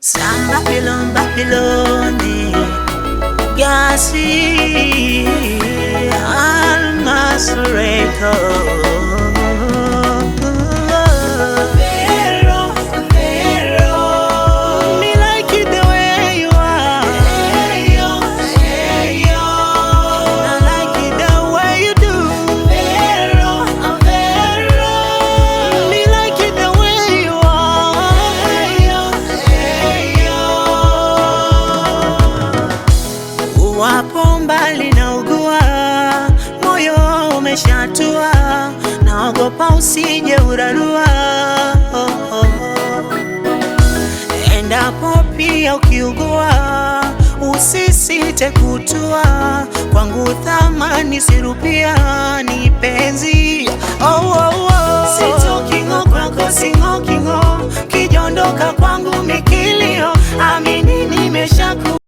Some Babylon, Babylon, Yasi, Al-Masreto. Wapo mbali na ugua, moyo umeshatua, naogopa usije urarua. Endapo pia ukiugua, usisite kutua, kwangu thamani sirupia, ni penzi. Sitoki ngo kwako, singo kingo, kijondoka kwangu miki